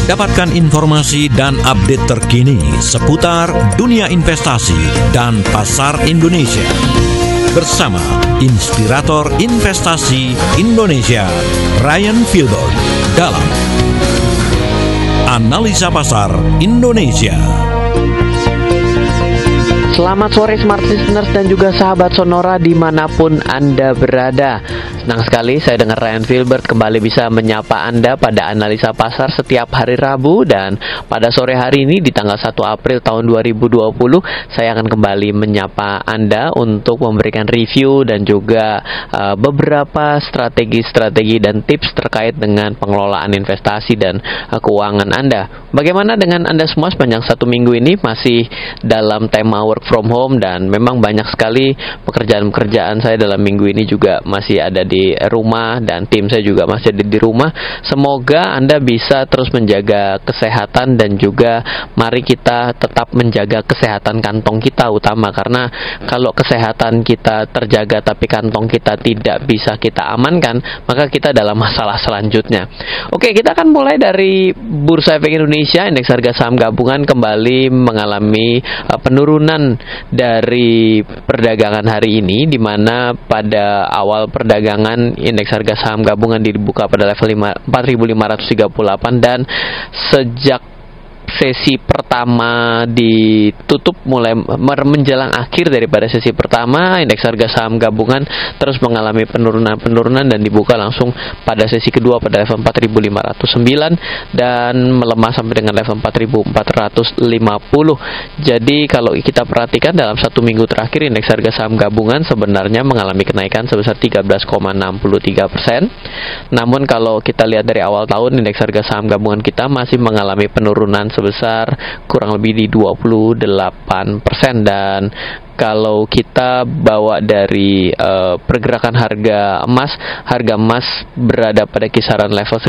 Dapatkan informasi dan update terkini seputar dunia investasi dan pasar Indonesia bersama Inspirator Investasi Indonesia, Ryan Filbert, dalam Analisa Pasar Indonesia. Selamat sore Smart Listeners dan juga sahabat Sonora dimanapun Anda berada. Senang sekali saya dengar Ryan Filbert kembali bisa menyapa Anda pada Analisa Pasar setiap hari Rabu. Dan pada sore hari ini di tanggal 1 April tahun 2020 saya akan kembali menyapa Anda untuk memberikan review dan juga beberapa strategi-strategi dan tips terkait dengan pengelolaan investasi dan keuangan Anda. Bagaimana dengan Anda semua sepanjang satu minggu ini? Masih dalam tema work from home dan memang banyak sekali pekerjaan-pekerjaan saya dalam minggu ini juga masih ada di rumah dan tim saya juga masih ada di rumah. Semoga Anda bisa terus menjaga kesehatan dan juga mari kita tetap menjaga kesehatan kantong kita utama, karena kalau kesehatan kita terjaga tapi kantong kita tidak bisa kita amankan, maka kita dalam masalah selanjutnya. Oke, kita akan mulai dari Bursa Efek Indonesia. Indeks harga saham gabungan kembali mengalami penurunan dari perdagangan hari ini, di mana pada awal perdagangan indeks harga saham gabungan dibuka pada level 4.538 dan sejak sesi pertama ditutup mulai menjelang akhir daripada sesi pertama, indeks harga saham gabungan terus mengalami penurunan dan dibuka langsung pada sesi kedua pada level 4.509 dan melemah sampai dengan level 4.450. Jadi kalau kita perhatikan dalam satu minggu terakhir indeks harga saham gabungan sebenarnya mengalami kenaikan sebesar 13,63%. Namun kalau kita lihat dari awal tahun, indeks harga saham gabungan kita masih mengalami penurunan sebesar kurang lebih di 28%. Dan kalau kita bawa dari pergerakan harga emas berada pada kisaran level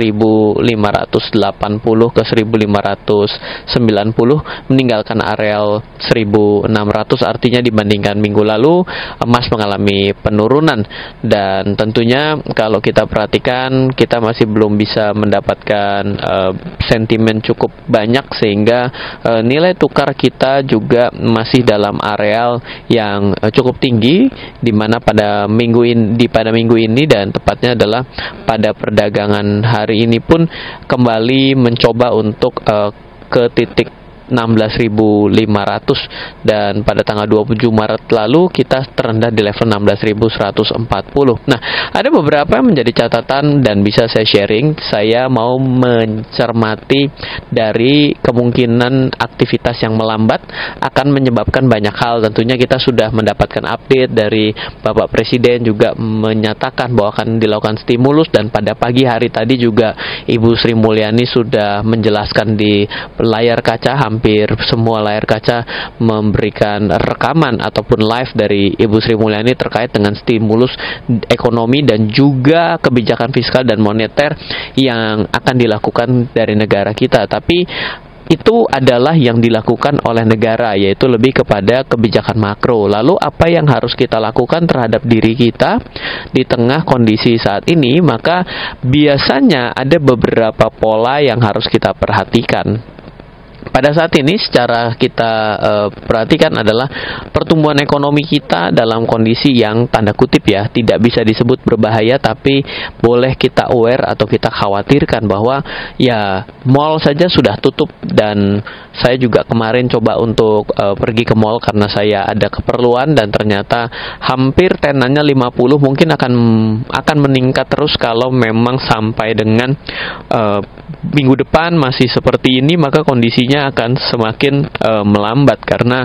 1.580 ke 1.590, meninggalkan areal 1.600, artinya dibandingkan minggu lalu emas mengalami penurunan. Dan tentunya kalau kita perhatikan, kita masih belum bisa mendapatkan sentimen cukup banyak, sehingga nilai tukar kita juga masih dalam areal yang cukup tinggi, di mana pada minggu ini dan tepatnya adalah pada perdagangan hari ini pun kembali mencoba untuk ke titik 16.500 dan pada tanggal 27 Maret lalu kita terendah di level 16.140. Nah, ada beberapa yang menjadi catatan dan bisa saya sharing. Saya mau mencermati dari kemungkinan aktivitas yang melambat akan menyebabkan banyak hal. Tentunya kita sudah mendapatkan update dari Bapak Presiden juga menyatakan bahwa akan dilakukan stimulus, dan pada pagi hari tadi juga Ibu Sri Mulyani sudah menjelaskan di layar kaca. Hampir semua layar kaca memberikan rekaman ataupun live dari Ibu Sri Mulyani terkait dengan stimulus ekonomi dan juga kebijakan fiskal dan moneter yang akan dilakukan dari negara kita. Tapi itu adalah yang dilakukan oleh negara, yaitu lebih kepada kebijakan makro. Lalu apa yang harus kita lakukan terhadap diri kita di tengah kondisi saat ini? Maka biasanya ada beberapa pola yang harus kita perhatikan. Pada saat ini secara kita perhatikan adalah pertumbuhan ekonomi kita dalam kondisi yang tanda kutip ya tidak bisa disebut berbahaya, tapi boleh kita aware atau kita khawatirkan bahwa ya mall saja sudah tutup. Dan saya juga kemarin coba untuk pergi ke mall karena saya ada keperluan, dan ternyata hampir tenannya 50, mungkin akan meningkat terus kalau memang sampai dengan minggu depan masih seperti ini, maka kondisinya akan semakin melambat. Karena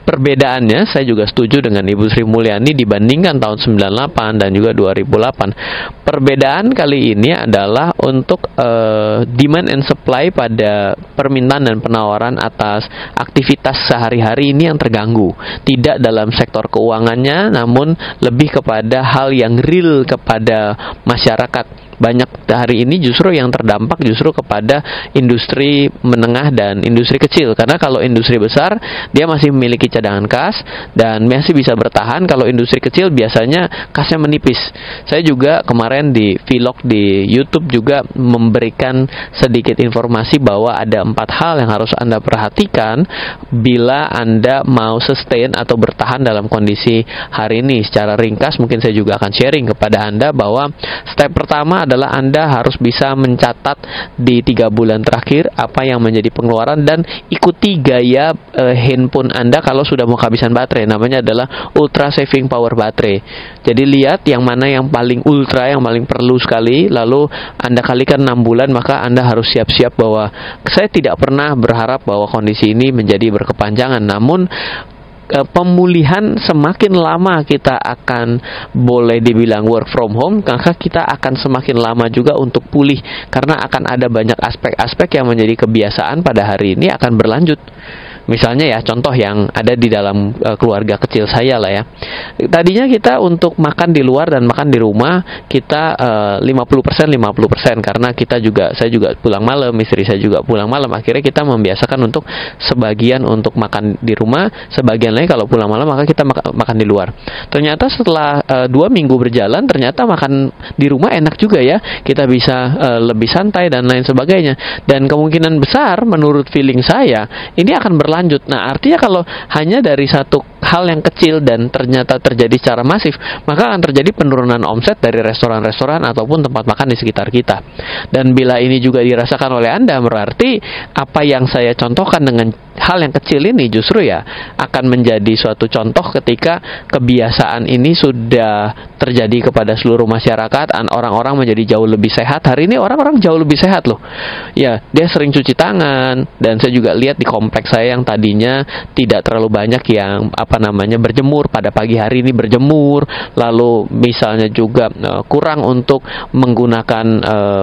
perbedaannya, saya juga setuju dengan Ibu Sri Mulyani dibandingkan tahun 98 dan juga 2008. Perbedaan kali ini adalah untuk demand and supply pada permintaan dan penawaran atas aktivitas sehari-hari ini yang terganggu. Tidak dalam sektor keuangannya, namun lebih kepada hal yang real kepada masyarakat. banyak hari ini justru yang terdampak justru kepada industri menengah dan industri kecil. Karena kalau industri besar dia masih memiliki cadangan kas dan masih bisa bertahan. Kalau industri kecil biasanya kasnya menipis. Saya juga kemarin di vlog di YouTube juga memberikan sedikit informasi bahwa ada 4 hal yang harus Anda perhatikan bila Anda mau sustain atau bertahan dalam kondisi hari ini. Secara ringkas mungkin saya juga akan sharing kepada Anda bahwa step pertama adalah Anda harus bisa mencatat di 3 bulan terakhir apa yang menjadi pengeluaran dan ikuti gaya handphone Anda kalau sudah mau kehabisan baterai. Namanya adalah ultra saving power baterai. Jadi lihat yang mana yang paling ultra, yang paling perlu sekali, lalu Anda kalikan 6 bulan, maka Anda harus siap-siap bahwa saya tidak pernah berharap bahwa kondisi ini menjadi berkepanjangan. Namun pemulihan semakin lama kita akan boleh dibilang work from home, maka kita akan semakin lama juga untuk pulih karena akan ada banyak aspek-aspek yang menjadi kebiasaan pada hari ini akan berlanjut. Misalnya ya, contoh yang ada di dalam keluarga kecil saya lah ya. Tadinya kita untuk makan di luar dan makan di rumah kita 50% karena saya juga pulang malam, istri saya juga pulang malam. Akhirnya kita membiasakan untuk sebagian untuk makan di rumah, sebagian lain kalau pulang malam maka kita makan di luar. Ternyata setelah 2 minggu berjalan, ternyata makan di rumah enak juga ya. Kita bisa lebih santai dan lain sebagainya. Dan kemungkinan besar menurut feeling saya ini akan berlanjut. Nah, artinya kalau hanya dari satu hal yang kecil dan ternyata terjadi secara masif, maka akan terjadi penurunan omset dari restoran-restoran ataupun tempat makan di sekitar kita. Dan bila ini juga dirasakan oleh Anda, berarti apa yang saya contohkan dengan hal yang kecil ini justru ya akan menjadi suatu contoh ketika kebiasaan ini sudah terjadi kepada seluruh masyarakat, orang-orang menjadi jauh lebih sehat. Hari ini orang-orang jauh lebih sehat loh. Ya, dia sering cuci tangan, dan saya juga lihat di kompleks saya yang tadinya tidak terlalu banyak yang berjemur, pada pagi hari ini berjemur. Lalu misalnya juga kurang untuk menggunakan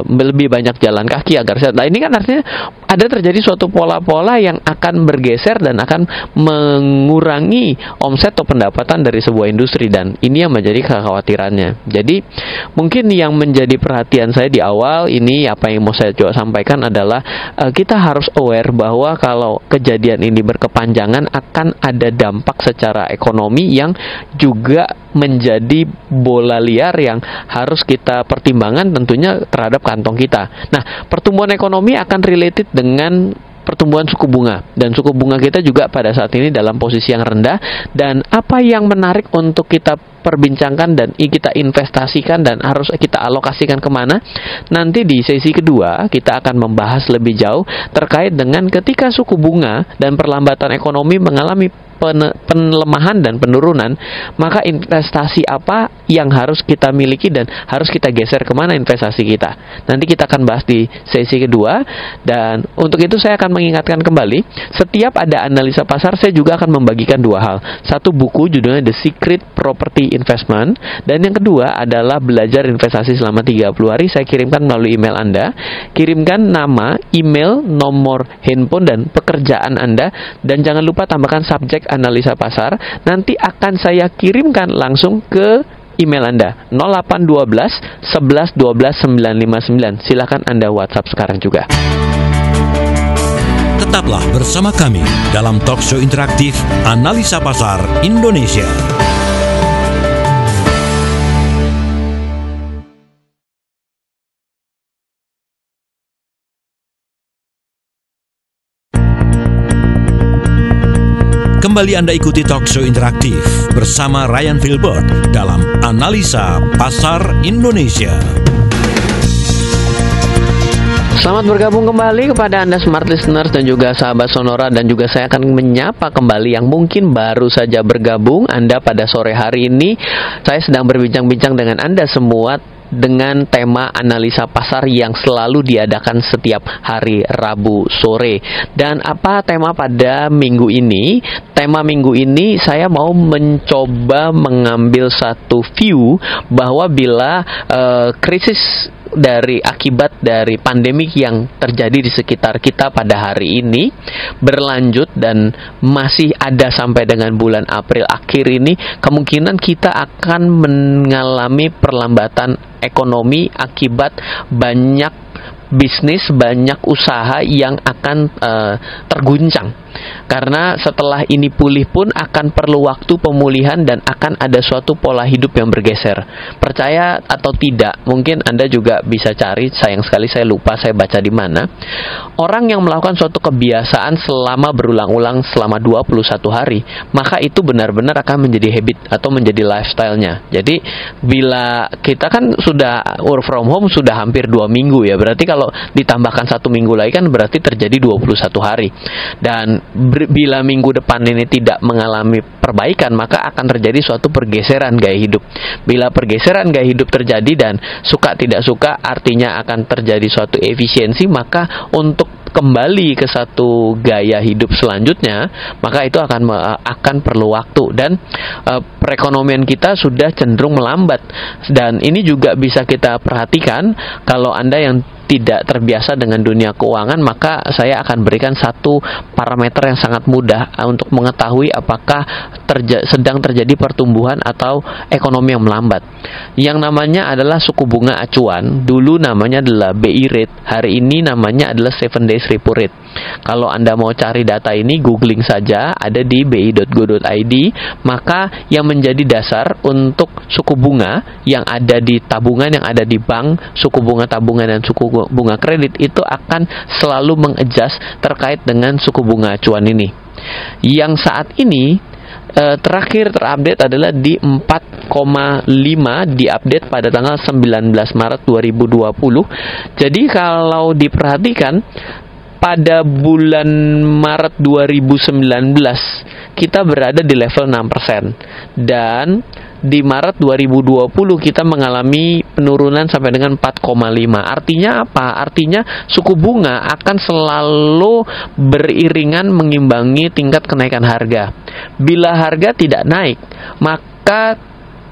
lebih banyak jalan kaki agar sehat. Nah, ini kan artinya ada terjadi suatu pola-pola yang akan bergeser dan akan mengurangi omset atau pendapatan dari sebuah industri, dan ini yang menjadi kekhawatirannya. Jadi mungkin yang menjadi perhatian saya di awal ini, apa yang mau saya coba sampaikan adalah kita harus aware bahwa kalau kejadian ini berkepanjangan akan ada dampak secara ekonomi yang juga menjadi bola liar yang harus kita pertimbangkan tentunya terhadap kantong kita. Nah, pertumbuhan ekonomi akan related dengan pertumbuhan suku bunga, dan suku bunga kita juga pada saat ini dalam posisi yang rendah. Dan apa yang menarik untuk kita perbincangkan dan kita investasikan dan harus kita alokasikan kemana, nanti di sesi kedua kita akan membahas lebih jauh terkait dengan ketika suku bunga dan perlambatan ekonomi mengalami penlemahan dan penurunan, maka investasi apa yang harus kita miliki dan harus kita geser kemana investasi kita. Nanti kita akan bahas di sesi kedua, dan untuk itu saya akan mengingatkan kembali, setiap ada analisa pasar saya juga akan membagikan 2 hal. Satu buku judulnya The Secret Property Investment, dan yang kedua adalah belajar investasi selama 30 hari. Saya kirimkan melalui email Anda. Kirimkan nama, email, nomor handphone, dan pekerjaan Anda, dan jangan lupa tambahkan subjek analisa pasar. Nanti akan saya kirimkan langsung ke email Anda 0812 11 12 959. Silakan Anda WhatsApp sekarang juga. Tetaplah bersama kami dalam talkshow interaktif Analisa Pasar Indonesia. Kembali Anda ikuti talkshow interaktif bersama Ryan Filbert dalam Analisa Pasar Indonesia. Selamat bergabung kembali kepada Anda smart listeners dan juga sahabat Sonora, dan juga saya akan menyapa kembali yang mungkin baru saja bergabung Anda pada sore hari ini. Saya sedang berbincang-bincang dengan Anda semua dengan tema analisa pasar yang selalu diadakan setiap hari Rabu sore. Dan apa tema pada minggu ini? Tema minggu ini saya mau mencoba mengambil satu view bahwa bila krisis dari akibat dari pandemik yang terjadi di sekitar kita pada hari ini berlanjut dan masih ada sampai dengan bulan April akhir ini, kemungkinan kita akan mengalami perlambatan ekonomi akibat banyak bisnis, banyak usaha yang akan terguncang. Karena setelah ini pulih pun akan perlu waktu pemulihan dan akan ada suatu pola hidup yang bergeser. Percaya atau tidak, mungkin Anda juga bisa cari, sayang sekali saya lupa saya baca di mana. Orang yang melakukan suatu kebiasaan selama berulang-ulang selama 21 hari, maka itu benar-benar akan menjadi habit atau menjadi lifestyle-nya. Jadi bila kita kan sudah work from home sudah hampir 2 minggu ya, berarti kalau ditambahkan 1 minggu lagi kan berarti terjadi 21 hari. Dan bila minggu depan ini tidak mengalami perbaikan, maka akan terjadi suatu pergeseran gaya hidup. Bila pergeseran gaya hidup terjadi dan suka tidak suka artinya akan terjadi suatu efisiensi, maka untuk kembali ke satu gaya hidup selanjutnya, maka itu akan perlu waktu dan perekonomian kita sudah cenderung melambat. Dan ini juga bisa kita perhatikan kalau Anda yang tidak terbiasa dengan dunia keuangan, maka saya akan berikan satu parameter yang sangat mudah untuk mengetahui apakah sedang terjadi pertumbuhan atau ekonomi yang melambat. Yang namanya adalah suku bunga acuan. Dulu namanya adalah BI rate, hari ini namanya adalah 7 days repo rate. Kalau Anda mau cari data ini, googling saja, ada di bi.go.id. Maka yang menjadi dasar untuk suku bunga yang ada di tabungan, yang ada di bank, suku bunga tabungan dan suku bunga kredit itu akan selalu mengadjust terkait dengan suku bunga acuan ini. Yang saat ini terakhir terupdate adalah di 4,5, diupdate pada tanggal 19 Maret 2020. Jadi kalau diperhatikan pada bulan Maret 2019 kita berada di level 6%, dan di Maret 2020 kita mengalami penurunan sampai dengan 4,5. Artinya apa? Artinya suku bunga akan selalu beriringan mengimbangi tingkat kenaikan harga. Bila harga tidak naik, maka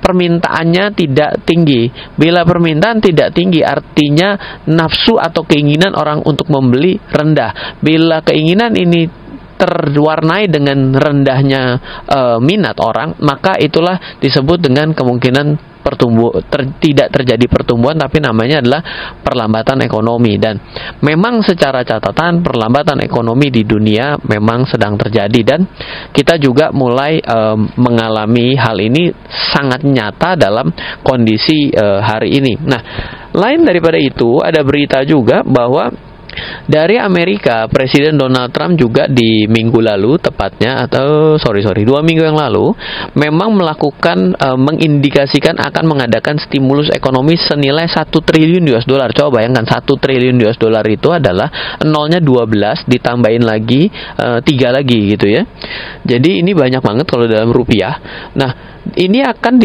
permintaannya tidak tinggi. Bila permintaan tidak tinggi, artinya nafsu atau keinginan orang untuk membeli rendah. Bila keinginan ini terwarnai dengan rendahnya minat orang, maka itulah disebut dengan kemungkinan tidak terjadi pertumbuhan, tapi namanya adalah perlambatan ekonomi. Dan memang secara catatan perlambatan ekonomi di dunia memang sedang terjadi, dan kita juga mulai mengalami hal ini sangat nyata dalam kondisi hari ini. Nah, lain daripada itu, ada berita juga bahwa dari Amerika, Presiden Donald Trump juga di minggu lalu, tepatnya 2 minggu yang lalu, memang melakukan mengindikasikan akan mengadakan stimulus ekonomi senilai 1 triliun US dollar. Coba bayangkan, 1 triliun US dollar itu adalah nolnya 12 ditambahin lagi 3 lagi gitu ya. Jadi ini banyak banget kalau dalam rupiah. Nah, ini akan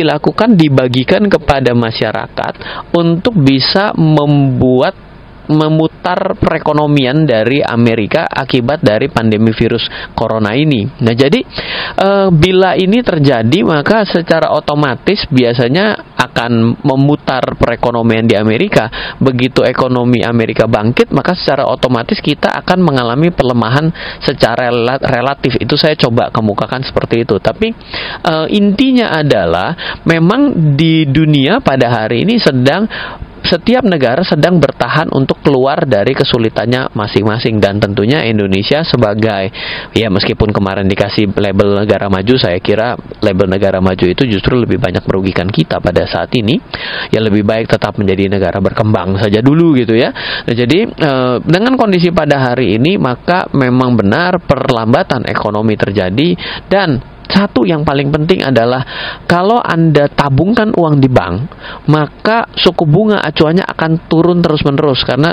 dibagikan kepada masyarakat untuk bisa memutar perekonomian dari Amerika akibat dari pandemi virus corona ini. Nah, jadi bila ini terjadi, maka secara otomatis biasanya akan memutar perekonomian di Amerika. Begitu ekonomi Amerika bangkit, maka secara otomatis kita akan mengalami pelemahan secara relatif. Itu saya coba kemukakan seperti itu. Tapi intinya adalah memang di dunia pada hari ini setiap negara sedang bertahan untuk keluar dari kesulitannya masing-masing, dan tentunya Indonesia sebagai, ya meskipun kemarin dikasih label negara maju, saya kira label negara maju itu justru lebih banyak merugikan kita pada saat ini. Ya lebih baik tetap menjadi negara berkembang saja dulu gitu ya. Nah, jadi dengan kondisi pada hari ini, maka memang benar perlambatan ekonomi terjadi. Dan satu yang paling penting adalah kalau Anda tabungkan uang di bank, maka suku bunga acuannya akan turun terus-menerus, karena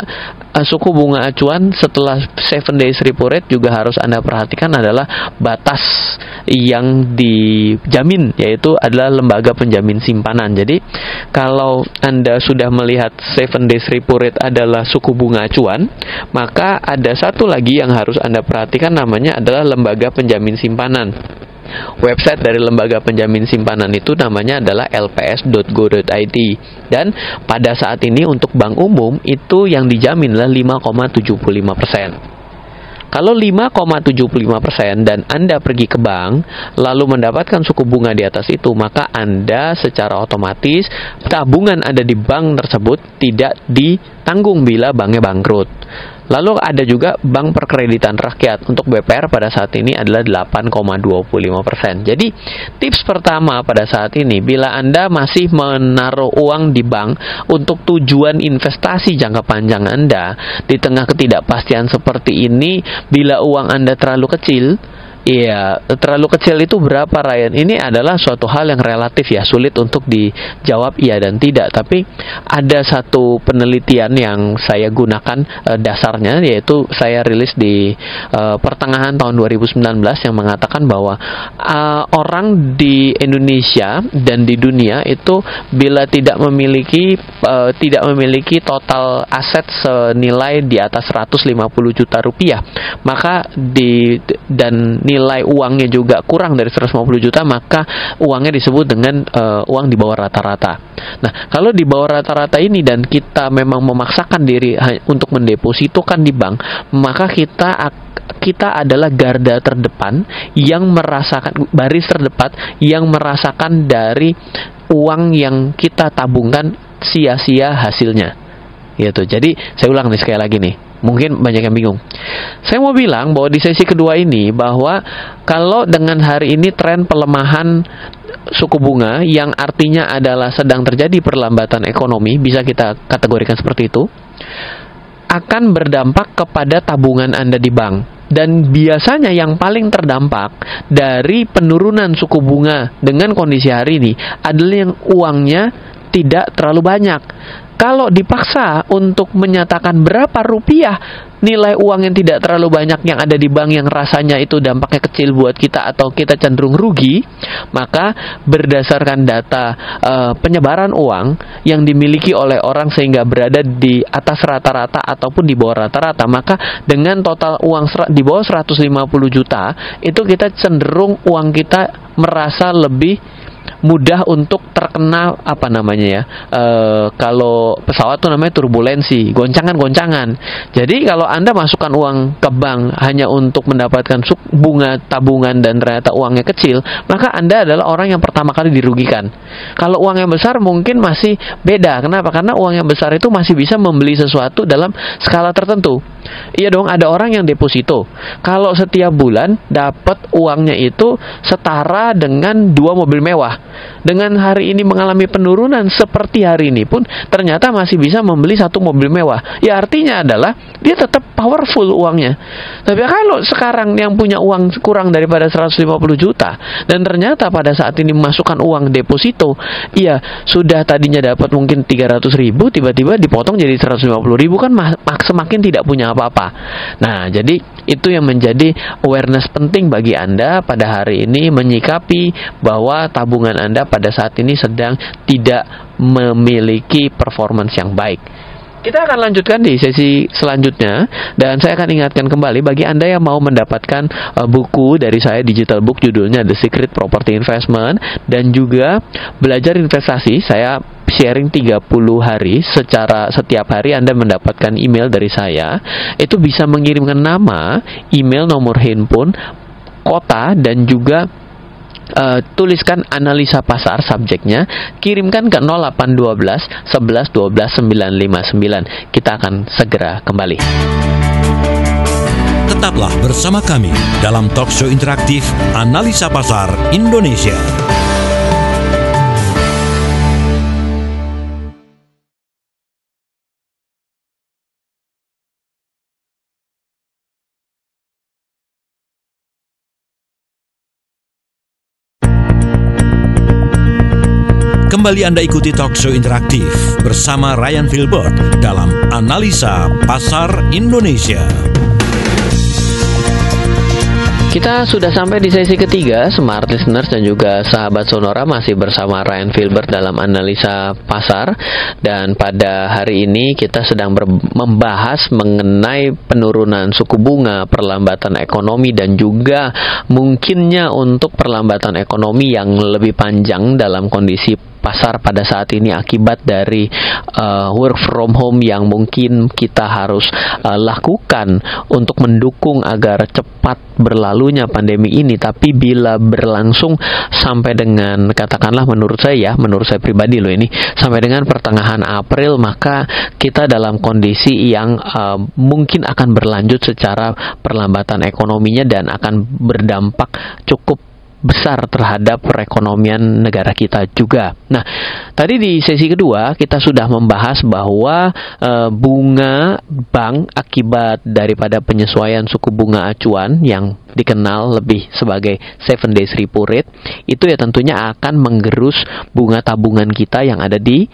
suku bunga acuan setelah 7 days repo rate juga harus Anda perhatikan adalah batas yang dijamin, yaitu adalah lembaga penjamin simpanan. Jadi kalau Anda sudah melihat 7 days repo rate adalah suku bunga acuan, maka ada satu lagi yang harus Anda perhatikan, namanya adalah lembaga penjamin simpanan. Website dari lembaga penjamin simpanan itu namanya adalah lps.go.id. Dan pada saat ini untuk bank umum itu yang dijamin adalah 5,75%. Kalau 5,75% dan Anda pergi ke bank lalu mendapatkan suku bunga di atas itu, maka Anda secara otomatis tabungan Anda di bank tersebut tidak ditanggung bila banknya bangkrut. Lalu ada juga Bank Perkreditan Rakyat. Untuk BPR pada saat ini adalah 8,25%. Jadi tips pertama pada saat ini, bila Anda masih menaruh uang di bank untuk tujuan investasi jangka panjang Anda, di tengah ketidakpastian seperti ini, bila uang Anda terlalu kecil, iya, terlalu kecil itu berapa, Ryan? Ini adalah suatu hal yang relatif ya, sulit untuk dijawab iya dan tidak. Tapi ada satu penelitian yang saya gunakan dasarnya, yaitu saya rilis di pertengahan tahun 2019 yang mengatakan bahwa orang di Indonesia dan di dunia itu bila tidak memiliki total aset senilai di atas 150 juta rupiah, maka dan nilai uangnya juga kurang dari 150 juta, maka uangnya disebut dengan uang di bawah rata-rata. Nah, kalau di bawah rata-rata ini dan kita memang memaksakan diri untuk mendepositokan di bank, maka kita adalah garda terdepan yang merasakan, baris terdepan yang merasakan dari uang yang kita tabungkan sia-sia hasilnya. Gitu. Jadi saya ulang nih sekali lagi nih. Mungkin banyak yang bingung. Saya mau bilang bahwa di sesi kedua ini, bahwa kalau dengan hari ini tren pelemahan suku bunga yang artinya adalah sedang terjadi perlambatan ekonomi, bisa kita kategorikan seperti itu, akan berdampak kepada tabungan Anda di bank. Dan biasanya yang paling terdampak dari penurunan suku bunga dengan kondisi hari ini adalah yang uangnya tidak terlalu banyak. Kalau dipaksa untuk menyatakan berapa rupiah nilai uang yang tidak terlalu banyak yang ada di bank yang rasanya itu dampaknya kecil buat kita atau kita cenderung rugi, maka berdasarkan data penyebaran uang yang dimiliki oleh orang sehingga berada di atas rata-rata ataupun di bawah rata-rata, maka dengan total uang di bawah 150 juta itu kita cenderung uang kita merasa lebih mudah untuk terkena kalau pesawat tuh namanya turbulensi, goncangan-goncangan. Jadi kalau Anda masukkan uang ke bank hanya untuk mendapatkan bunga tabungan dan ternyata uangnya kecil, maka Anda adalah orang yang pertama kali dirugikan. Kalau uang yang besar mungkin masih beda. Kenapa? Karena uang yang besar itu masih bisa membeli sesuatu dalam skala tertentu. Iya dong, ada orang yang deposito. Kalau setiap bulan dapat uangnya itu setara dengan 2 mobil mewah. Dengan hari ini mengalami penurunan seperti hari ini pun ternyata masih bisa membeli 1 mobil mewah. Ya artinya adalah dia tetap powerful uangnya. Tapi kalau sekarang yang punya uang kurang daripada 150 juta dan ternyata pada saat ini memasukkan uang deposito, iya sudah tadinya dapat mungkin 300 ribu, tiba-tiba dipotong jadi 150 ribu, kan semakin tidak punya apa-apa. Nah, jadi itu yang menjadi awareness penting bagi Anda pada hari ini, menyikapi bahwa tabungan Anda pada saat ini sedang tidak memiliki performance yang baik. Kita akan lanjutkan di sesi selanjutnya, dan saya akan ingatkan kembali bagi Anda yang mau mendapatkan buku dari saya, digital book, judulnya The Secret Property Investment, dan juga belajar investasi. Saya sharing 30 hari, secara setiap hari Anda mendapatkan email dari saya. Itu bisa mengirimkan nama, email, nomor handphone, kota, dan juga tuliskan analisa pasar subjeknya, kirimkan ke 0812 11 12 959. Kita akan segera kembali. Tetaplah bersama kami dalam talkshow interaktif Analisa Pasar Indonesia. Kembali Anda ikuti talkshow interaktif bersama Ryan Filbert dalam Analisa Pasar Indonesia. Kita sudah sampai di sesi ketiga, Smart Listeners dan juga sahabat Sonora, masih bersama Ryan Filbert dalam analisa pasar. Dan pada hari ini kita sedang membahas mengenai penurunan suku bunga, perlambatan ekonomi, dan juga mungkinnya untuk perlambatan ekonomi yang lebih panjang dalam kondisi pasar pada saat ini akibat dari work from home yang mungkin kita harus lakukan untuk mendukung agar cepat berlalunya pandemi ini. Tapi bila berlangsung sampai dengan, katakanlah menurut saya pribadi loh ini, sampai dengan pertengahan April, maka kita dalam kondisi yang mungkin akan berlanjut secara perlambatan ekonominya dan akan berdampak cukup besar terhadap perekonomian negara kita juga. Nah, tadi di sesi kedua kita sudah membahas bahwa bunga bank akibat daripada penyesuaian suku bunga acuan yang dikenal lebih sebagai 7 days repo rate itu ya tentunya akan menggerus bunga tabungan kita yang ada di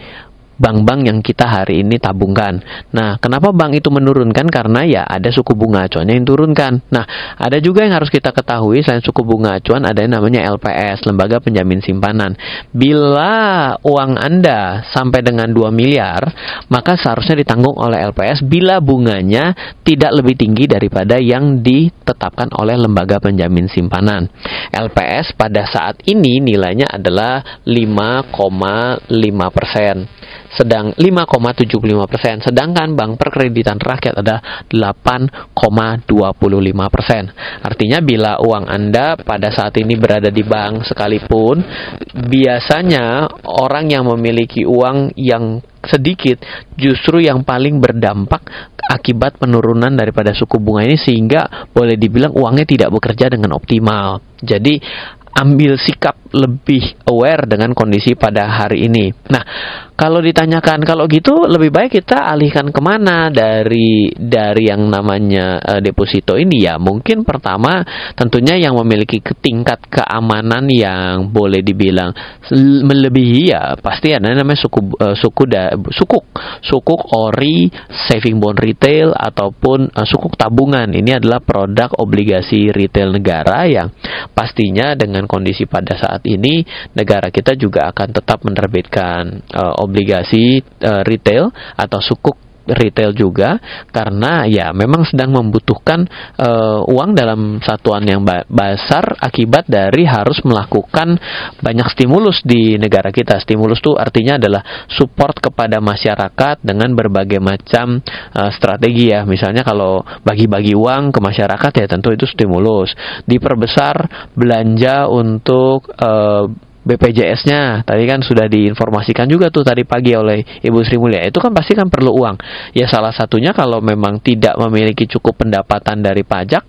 bank-bank yang kita hari ini tabungkan. Nah, kenapa bank itu menurunkan? Karena ya ada suku bunga acuannya yang turunkan. Nah, ada juga yang harus kita ketahui, selain suku bunga acuan ada yang namanya LPS, Lembaga Penjamin Simpanan. Bila uang Anda sampai dengan 2 miliar, maka seharusnya ditanggung oleh LPS bila bunganya tidak lebih tinggi daripada yang ditetapkan oleh Lembaga Penjamin Simpanan. LPS pada saat ini nilainya adalah 5,5%. Sedang 5,75%, sedangkan Bank Perkreditan Rakyat ada 8,25%. Artinya bila uang Anda pada saat ini berada di bank sekalipun, biasanya orang yang memiliki uang yang sedikit justru yang paling berdampak akibat penurunan daripada suku bunga ini, sehingga boleh dibilang uangnya tidak bekerja dengan optimal. Jadi ambil sikap lebih aware dengan kondisi pada hari ini. Nah, kalau ditanyakan kalau gitu lebih baik kita alihkan kemana dari yang namanya deposito ini, ya mungkin pertama tentunya yang memiliki tingkat keamanan yang boleh dibilang melebihi, ya pasti ada namanya sukuk ori, saving bond retail ataupun sukuk tabungan. Ini adalah produk obligasi retail negara yang pastinya dengan kondisi pada saat ini negara kita juga akan tetap menerbitkan obligasi retail atau sukuk retail juga, karena ya memang sedang membutuhkan uang dalam satuan yang besar akibat dari harus melakukan banyak stimulus di negara kita. Stimulus itu artinya adalah support kepada masyarakat dengan berbagai macam strategi ya. Misalnya kalau bagi-bagi uang ke masyarakat ya tentu itu stimulus. Diperbesar belanja untuk BPJS-nya, tadi kan sudah diinformasikan juga tuh tadi pagi oleh Ibu Sri Mulia. Itu kan pasti kan perlu uang. Ya salah satunya kalau memang tidak memiliki cukup pendapatan dari pajak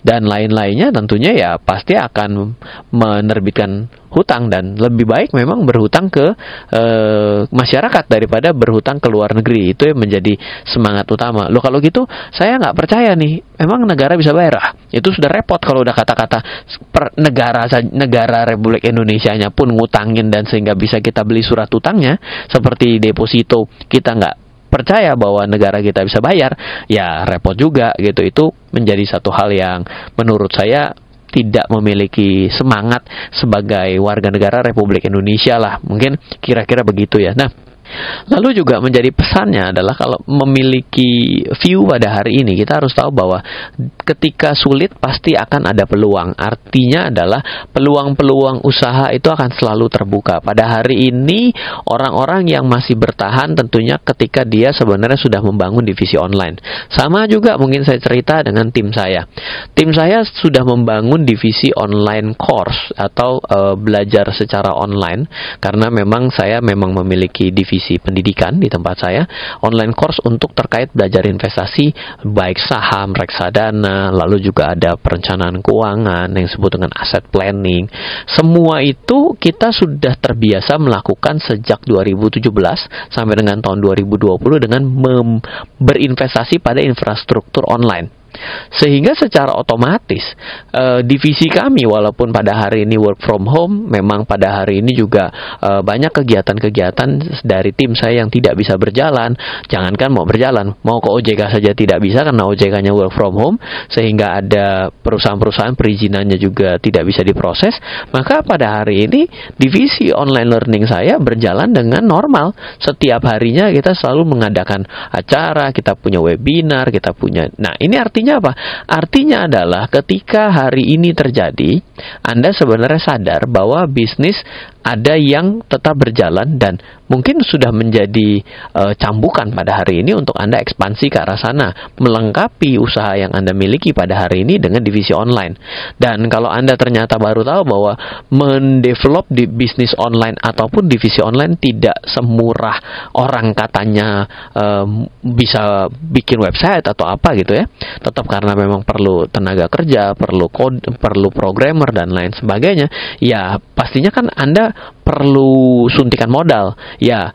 dan lain-lainnya, tentunya ya pasti akan menerbitkan hutang, dan lebih baik memang berhutang ke masyarakat daripada berhutang ke luar negeri. Itu yang menjadi semangat utama. Loh kalau gitu saya nggak percaya nih, emang negara bisa bayar? Itu sudah repot kalau udah kata-kata negara Republik Indonesia-nya pun ngutangin dan sehingga bisa kita beli surat utangnya seperti deposito, kita nggak percaya bahwa negara kita bisa bayar, ya repot juga gitu. Itu menjadi satu hal yang menurut saya tidak memiliki semangat sebagai warga negara Republik Indonesia lah, mungkin kira-kira begitu ya. Nah, lalu juga menjadi pesannya adalah kalau memiliki view pada hari ini, kita harus tahu bahwa ketika sulit pasti akan ada peluang. Artinya adalah peluang-peluang usaha itu akan selalu terbuka. Pada hari ini orang-orang yang masih bertahan tentunya ketika dia sebenarnya sudah membangun divisi online. Sama juga mungkin saya cerita dengan tim saya. Tim saya sudah membangun divisi online course atau belajar secara online, karena memang saya memang memiliki divisi pendidikan di tempat saya, online course untuk terkait belajar investasi, baik saham, reksadana, lalu juga ada perencanaan keuangan yang disebut dengan asset planning. Semua itu kita sudah terbiasa melakukan sejak 2017 sampai dengan tahun 2020 dengan berinvestasi pada infrastruktur online. Sehingga secara otomatis divisi kami walaupun pada hari ini work from home, memang pada hari ini juga banyak kegiatan-kegiatan dari tim saya yang tidak bisa berjalan. Jangankan mau berjalan, mau ke OJK saja tidak bisa karena OJK-nya work from home, sehingga ada perusahaan-perusahaan perizinannya juga tidak bisa diproses. Maka pada hari ini divisi online learning saya berjalan dengan normal. Setiap harinya kita selalu mengadakan acara, kita punya webinar, kita punya. Nah, ini artinya apa? Artinya adalah ketika hari ini terjadi, Anda sebenarnya sadar bahwa bisnis ada yang tetap berjalan dan mungkin sudah menjadi cambukan pada hari ini untuk Anda ekspansi ke arah sana, melengkapi usaha yang Anda miliki pada hari ini dengan divisi online. Dan kalau Anda ternyata baru tahu bahwa mendevelop di bisnis online ataupun divisi online tidak semurah orang katanya bisa bikin website atau apa gitu ya, tetap karena memang perlu tenaga kerja, perlu code, perlu programmer dan lain sebagainya, ya pastinya kan Anda perlu suntikan modal. Ya,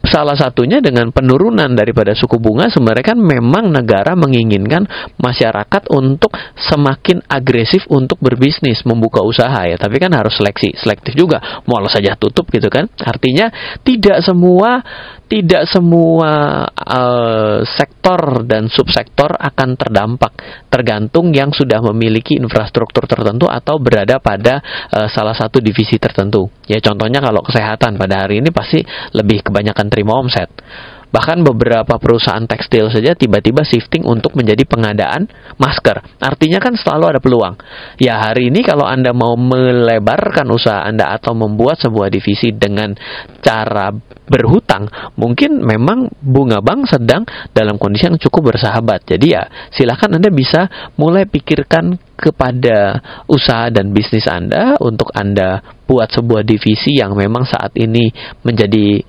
salah satunya dengan penurunan daripada suku bunga. Sebenarnya kan memang negara menginginkan masyarakat untuk semakin agresif untuk berbisnis, membuka usaha ya. Tapi kan harus selektif juga. Mall saja tutup gitu kan. Artinya tidak semua sektor dan subsektor akan terdampak, tergantung yang sudah memiliki infrastruktur tertentu atau berada pada salah satu divisi tertentu. Ya contohnya kalau kesehatan pada hari ini pasti lebih kebanyakan terima omset. Bahkan beberapa perusahaan tekstil saja tiba-tiba shifting untuk menjadi pengadaan masker. Artinya kan selalu ada peluang. Ya hari ini kalau Anda mau melebarkan usaha Anda atau membuat sebuah divisi dengan cara berhutang, mungkin memang bunga bank sedang dalam kondisi yang cukup bersahabat. Jadi ya silakan Anda bisa mulai pikirkan kepada usaha dan bisnis Anda untuk Anda buat sebuah divisi yang memang saat ini menjadi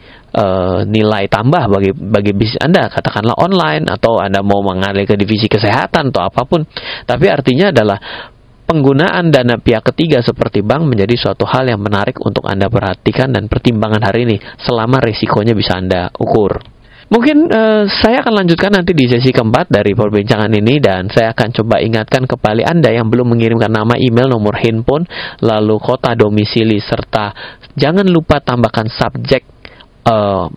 nilai tambah bagi bisnis Anda, katakanlah online atau Anda mau mengalir ke divisi kesehatan atau apapun. Tapi artinya adalah penggunaan dana pihak ketiga seperti bank menjadi suatu hal yang menarik untuk Anda perhatikan dan pertimbangan hari ini selama risikonya bisa Anda ukur. Mungkin saya akan lanjutkan nanti di sesi keempat dari perbincangan ini, dan saya akan coba ingatkan kembali Anda yang belum mengirimkan nama, email, nomor handphone, lalu kota domisili, serta jangan lupa tambahkan subjek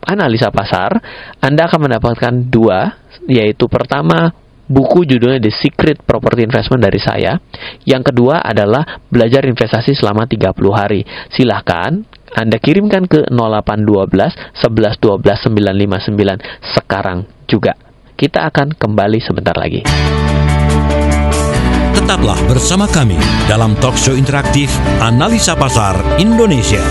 analisa pasar. Anda akan mendapatkan 2, yaitu pertama buku judulnya The Secret Property Investment dari saya. Yang kedua adalah belajar investasi selama 30 hari. Silahkan Anda kirimkan ke 0812 11 12 959 sekarang juga. Kita akan kembali sebentar lagi. Tetaplah bersama kami dalam talkshow interaktif Analisa Pasar Indonesia.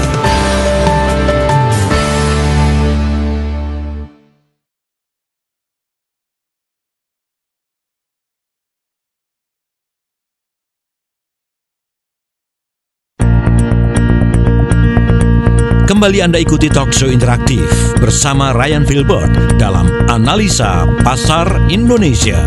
Kembali Anda ikuti talkshow interaktif bersama Ryan Filbert dalam Analisa Pasar Indonesia.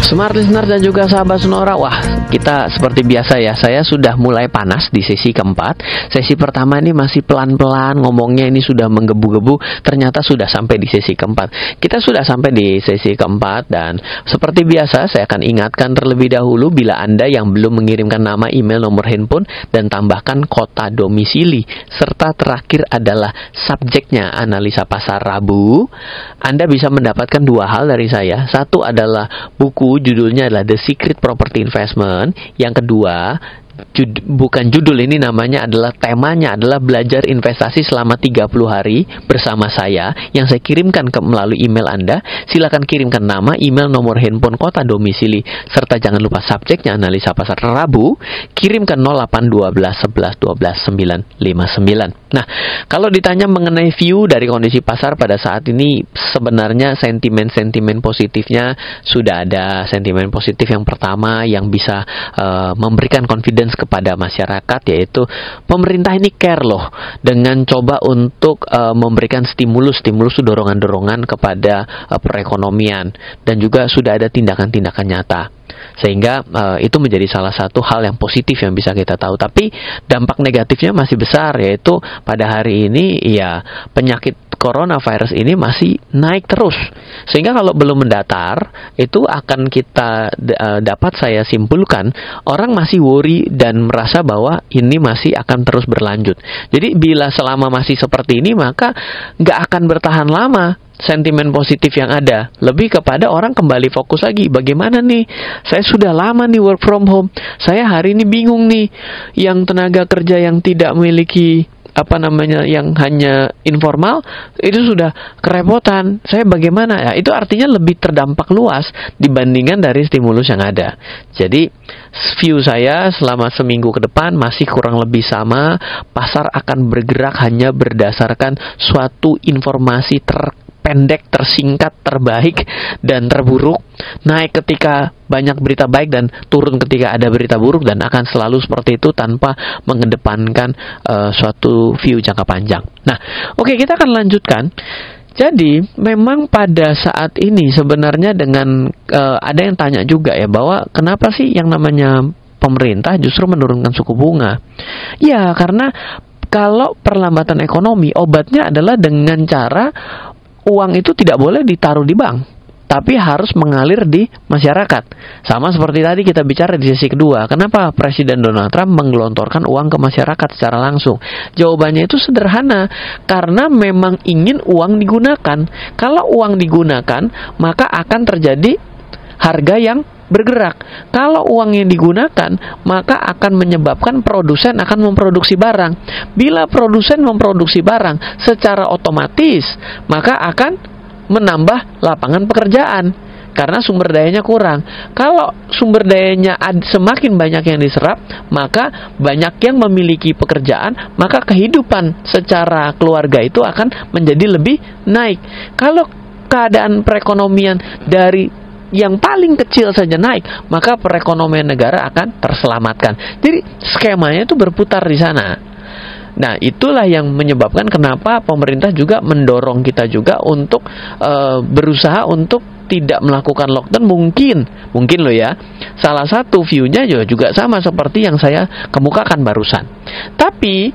Smart listener dan juga sahabat Sonora, wah kita seperti biasa ya, saya sudah mulai panas di sesi keempat. Sesi pertama ini masih pelan-pelan ngomongnya, ini sudah menggebu-gebu, ternyata sudah sampai di sesi keempat. Kita sudah sampai di sesi keempat, dan seperti biasa saya akan ingatkan terlebih dahulu bila Anda yang belum mengirimkan nama, email, nomor handphone, dan tambahkan kota domisili, serta terakhir adalah subjeknya analisa pasar Rabu, Anda bisa mendapatkan 2 hal dari saya. Satu adalah buku, judulnya adalah The Secret Property Investment. Yang kedua, bukan judul, ini namanya adalah, temanya adalah belajar investasi selama 30 hari bersama saya, yang saya kirimkan melalui email Anda. Silakan kirimkan nama, email, nomor handphone, kota domisili, serta jangan lupa subjeknya analisa pasar Rabu. Kirimkan 0812 11 12 959. Nah, kalau ditanya mengenai view dari kondisi pasar pada saat ini, sebenarnya sentimen-sentimen positifnya sudah ada. Sentimen positif yang pertama yang bisa memberikan confidence kepada masyarakat, yaitu pemerintah ini care loh dengan coba untuk memberikan stimulus dorongan-dorongan kepada perekonomian, dan juga sudah ada tindakan-tindakan nyata. Sehingga itu menjadi salah satu hal yang positif yang bisa kita tahu. Tapi dampak negatifnya masih besar, yaitu pada hari ini ya penyakit coronavirus ini masih naik terus. Sehingga kalau belum mendatar, itu akan kita dapat saya simpulkan, orang masih worry dan merasa bahwa ini masih akan terus berlanjut. Jadi bila selama masih seperti ini, maka nggak akan bertahan lama sentimen positif yang ada. Lebih kepada orang kembali fokus lagi. Bagaimana nih? Saya sudah lama nih work from home. Saya hari ini bingung nih. Yang tenaga kerja yang tidak memiliki yang hanya informal itu sudah kerepotan. Saya bagaimana? Ya, itu artinya lebih terdampak luas dibandingkan dari stimulus yang ada. Jadi view saya selama seminggu ke depan masih kurang lebih sama. Pasar akan bergerak hanya berdasarkan suatu informasi pendek, tersingkat, terbaik, dan terburuk. Naik ketika banyak berita baik dan turun ketika ada berita buruk, dan akan selalu seperti itu tanpa mengedepankan suatu view jangka panjang. Nah, oke, kita akan lanjutkan. Jadi, memang pada saat ini sebenarnya dengan ada yang tanya juga ya, bahwa kenapa sih yang namanya pemerintah justru menurunkan suku bunga? Ya, karena kalau perlambatan ekonomi, obatnya adalah dengan cara uang itu tidak boleh ditaruh di bank, tapi harus mengalir di masyarakat. Sama seperti tadi kita bicara di sesi kedua, kenapa Presiden Donald Trump menggelontorkan uang ke masyarakat secara langsung? Jawabannya itu sederhana, karena memang ingin uang digunakan. Kalau uang digunakan, maka akan terjadi harga yang bergerak. Kalau uang yang digunakan, maka akan menyebabkan produsen akan memproduksi barang. Bila produsen memproduksi barang, secara otomatis maka akan menambah lapangan pekerjaan karena sumber dayanya kurang. Kalau sumber dayanya semakin banyak yang diserap, maka banyak yang memiliki pekerjaan, maka kehidupan secara keluarga itu akan menjadi lebih naik. Kalau keadaan perekonomian dari yang paling kecil saja naik, maka perekonomian negara akan terselamatkan. Jadi skemanya itu berputar di sana. Nah, itulah yang menyebabkan kenapa pemerintah juga mendorong kita juga untuk berusaha untuk tidak melakukan lockdown. Mungkin loh ya. Salah satu view-nya juga sama seperti yang saya kemukakan barusan. Tapi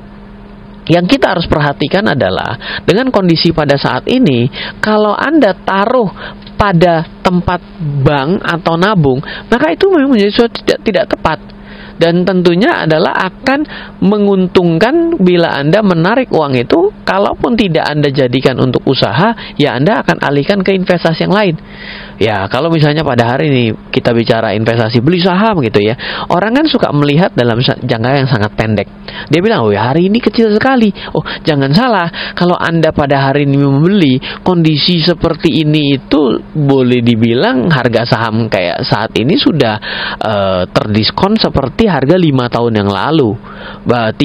yang kita harus perhatikan adalah dengan kondisi pada saat ini, kalau Anda taruh pada tempat bank atau nabung, maka itu memang menjadi sesuatu tidak tepat. Dan tentunya adalah akan menguntungkan bila Anda menarik uang itu, kalaupun tidak Anda jadikan untuk usaha, ya Anda akan alihkan ke investasi yang lain. Ya, kalau misalnya pada hari ini kita bicara investasi, beli saham gitu ya, orang kan suka melihat dalam jangka yang sangat pendek. Dia bilang, oh ya hari ini kecil sekali. Oh, jangan salah, kalau Anda pada hari ini membeli, kondisi seperti ini itu boleh dibilang harga saham kayak saat ini sudah terdiskon seperti harga 5 tahun yang lalu. 3-5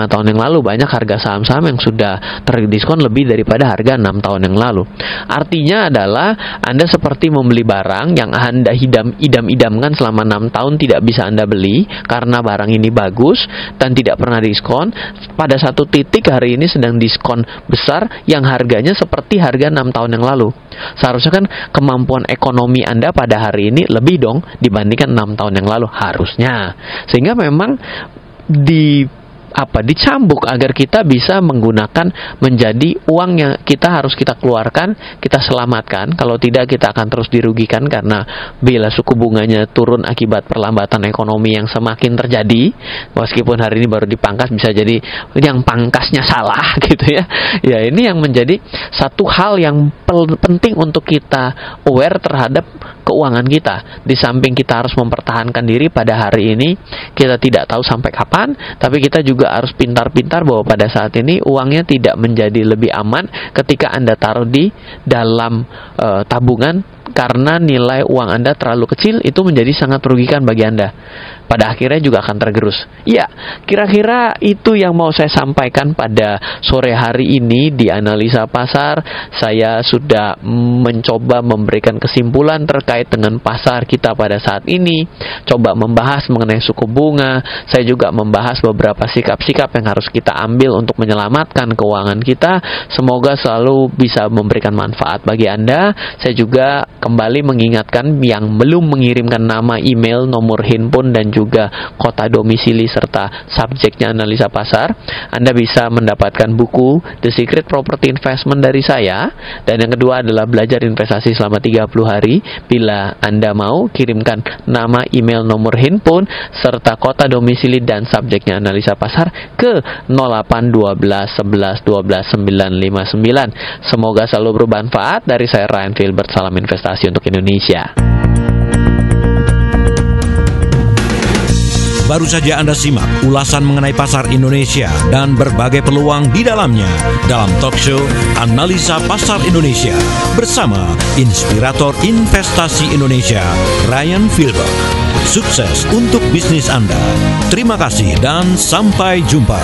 tahun yang lalu banyak harga saham-saham yang sudah terdiskon lebih daripada harga 6 tahun yang lalu. Artinya adalah Anda seperti membeli barang yang Anda idam-idamkan selama 6 tahun tidak bisa Anda beli karena barang ini bagus dan tidak pernah diskon. Pada satu titik hari ini sedang diskon besar yang harganya seperti harga 6 tahun yang lalu. Seharusnya kan kemampuan ekonomi Anda pada hari ini lebih dong dibandingkan 6 tahun yang lalu harusnya. Sehingga memang dicambuk agar kita bisa menggunakan menjadi uang yang harus kita keluarkan, kita selamatkan. Kalau tidak, kita akan terus dirugikan karena bila suku bunganya turun akibat perlambatan ekonomi yang semakin terjadi, meskipun hari ini baru dipangkas, bisa jadi yang pangkasnya salah gitu ya. Ya, ini yang menjadi satu hal yang penting untuk kita aware terhadap keuangan kita. Di samping kita harus mempertahankan diri pada hari ini, kita tidak tahu sampai kapan, tapi kita juga harus pintar-pintar bahwa pada saat ini uangnya tidak menjadi lebih aman ketika Anda taruh di dalam tabungan, karena nilai uang Anda terlalu kecil, itu menjadi sangat merugikan bagi Anda. Pada akhirnya juga akan tergerus. Ya, kira-kira itu yang mau saya sampaikan pada sore hari ini di analisa pasar. Saya sudah mencoba memberikan kesimpulan terkait dengan pasar kita pada saat ini. Coba membahas mengenai suku bunga. Saya juga membahas beberapa sikap-sikap yang harus kita ambil untuk menyelamatkan keuangan kita. Semoga selalu bisa memberikan manfaat bagi Anda. Saya juga kembali mengingatkan yang belum mengirimkan nama, email, nomor handphone, dan juga kota domisili serta subjeknya analisa pasar, Anda bisa mendapatkan buku The Secret Property Investment dari saya. Dan yang kedua adalah belajar investasi selama 30 hari. Bila Anda mau, kirimkan nama, email, nomor handphone, serta kota domisili dan subjeknya analisa pasar ke 0812 11 12 959. Semoga selalu bermanfaat. Dari saya Ryan Filbert, salam investasi untuk Indonesia. Baru saja Anda simak ulasan mengenai pasar Indonesia dan berbagai peluang di dalamnya dalam talk show Analisa Pasar Indonesia bersama inspirator investasi Indonesia, Ryan Filbert. Sukses untuk bisnis Anda. Terima kasih dan sampai jumpa.